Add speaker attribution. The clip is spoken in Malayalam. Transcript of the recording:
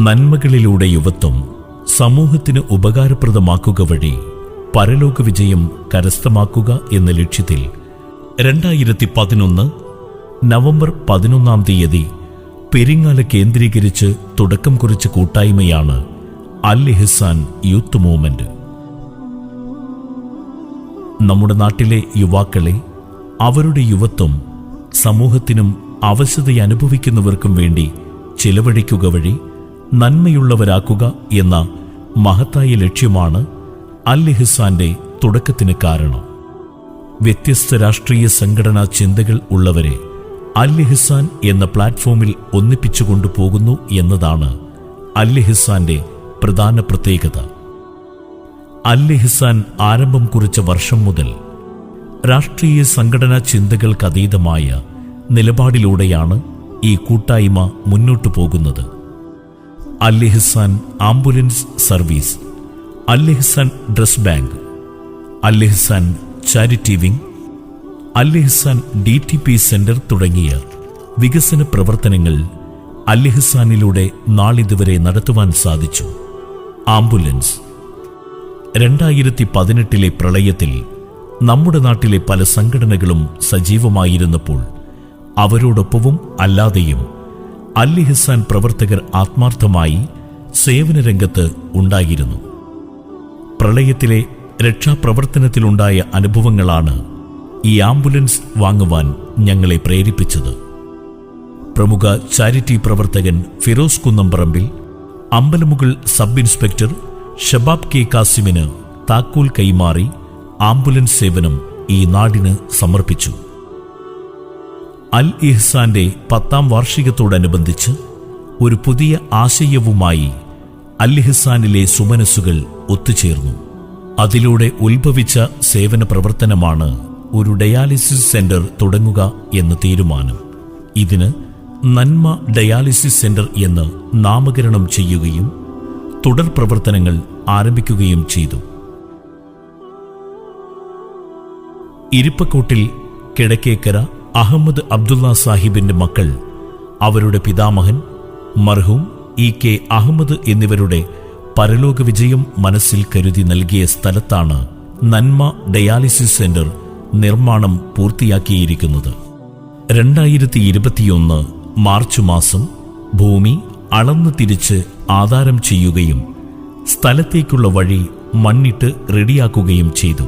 Speaker 1: നന്മകളിലൂടെ യുവത്വം സമൂഹത്തിന് ഉപകാരപ്രദമാക്കുക വഴി പരലോക വിജയം കരസ്ഥമാക്കുക എന്ന ലക്ഷ്യത്തിൽ 2011 നവംബർ 11 പെരിങ്ങാല കേന്ദ്രീകരിച്ച് തുടക്കം കുറിച്ച കൂട്ടായ്മയാണ് അൽ ഇഹ്സാൻ യൂത്ത് മൂവ്മെന്റ്. നമ്മുടെ നാട്ടിലെ യുവാക്കളെ അവരുടെ യുവത്വം സമൂഹത്തിനും അവശത അനുഭവിക്കുന്നവർക്കും വേണ്ടി ചിലവഴിക്കുക വഴി നന്മയുള്ളവരാക്കുക എന്ന മഹത്തായ ലക്ഷ്യമാണ് അൽ ഇഹ്സാന്റെ തുടക്കത്തിന് കാരണം. വ്യത്യസ്ത രാഷ്ട്രീയ സംഘടനാ ചിന്തകൾ ഉള്ളവരെ അൽ ഇഹ്സാൻ എന്ന പ്ലാറ്റ്ഫോമിൽ ഒന്നിപ്പിച്ചുകൊണ്ടു പോകുന്നു എന്നതാണ് അൽ ഇഹ്സാന്റെ പ്രധാന പ്രത്യേകത. അൽ ഇഹ്സാൻ ആരംഭം കുറിച്ച വർഷം മുതൽ രാഷ്ട്രീയ സംഘടനാ ചിന്തകൾക്കതീതമായ നിലപാടിലൂടെയാണ് ഈ കൂട്ടായ്മ മുന്നോട്ടു പോകുന്നത്. അൽ ഇഹ്സാൻ ആംബുലൻസ് സർവീസ്, അൽ ഇഹ്സാൻ ഡ്രസ് ബാങ്ക്, അൽ ഇഹ്സാൻ ചാരിറ്റി വിംഗ്, അൽ ഇഹ്സാൻ DTP സെന്റർ തുടങ്ങിയ വികസന പ്രവർത്തനങ്ങൾ അൽ ഇഹ്സാനിലൂടെ നാളിതുവരെ നടത്തുവാൻ സാധിച്ചു. ആംബുലൻസ് 2018 പ്രളയത്തിൽ നമ്മുടെ നാട്ടിലെ പല സംഘടനകളും സജീവമായിരുന്നപ്പോൾ അവരോടൊപ്പവും അല്ലാതെയും അൽ ഇഹ്സാൻ പ്രവർത്തകർ ആത്മാർത്ഥമായി സേവനരംഗത്ത് ഉണ്ടായിരുന്നു. പ്രളയത്തിലെ രക്ഷാപ്രവർത്തനത്തിലുണ്ടായ അനുഭവങ്ങളാണ് ഈ ആംബുലൻസ് വാങ്ങുവാൻ ഞങ്ങളെ പ്രേരിപ്പിച്ചത്. പ്രമുഖ ചാരിറ്റി പ്രവർത്തകൻ Firoz Kunnamparambil Ambalamugal sub inspector Shabab K. കാസിമിന് താക്കോൽ കൈമാറി ആംബുലൻസ് സേവനം ഈ നാടിന് സമർപ്പിച്ചു. അൽ ഇഹ്സാന്റെ 10ാം വാർഷികത്തോടനുബന്ധിച്ച് ഒരു പുതിയ ആശയവുമായി അൽ ഇഹ്സാനിലെ സുമനസ്സുകൾ ഒത്തുചേർന്നു. അതിലൂടെ ഉത്ഭവിച്ച സേവന പ്രവർത്തനമാണ് ഒരു ഡയാലിസിസ് സെന്റർ തുടങ്ങുക എന്ന തീരുമാനം. ഇതിന് നന്മ ഡയാലിസിസ് സെന്റർ എന്ന് നാമകരണം ചെയ്യുകയും തുടർ പ്രവർത്തനങ്ങൾ ആരംഭിക്കുകയും ചെയ്തു. ഇരിപ്പക്കോട്ടിൽ കിഴക്കേക്കര അഹമ്മദ് അബ്ദുള്ള സാഹിബിന്റെ മക്കൾ അവരുടെ പിതാമഹൻ മർഹൂം EK അഹമ്മദ് എന്നിവരുടെ പരലോക വിജയം മനസ്സിൽ കരുതി നൽകിയ സ്ഥലത്താണ് നന്മ ഡയാലിസിസ് സെന്റർ നിർമ്മാണം പൂർത്തിയാക്കിയിരിക്കുന്നത്. 2021 മാർച്ച് മാസം ഭൂമി അളന്നു തിരിച്ച് ആധാരം ചെയ്യുകയും സ്ഥലത്തേക്കുള്ള വഴി മണ്ണിട്ട് റെഡിയാക്കുകയും ചെയ്തു.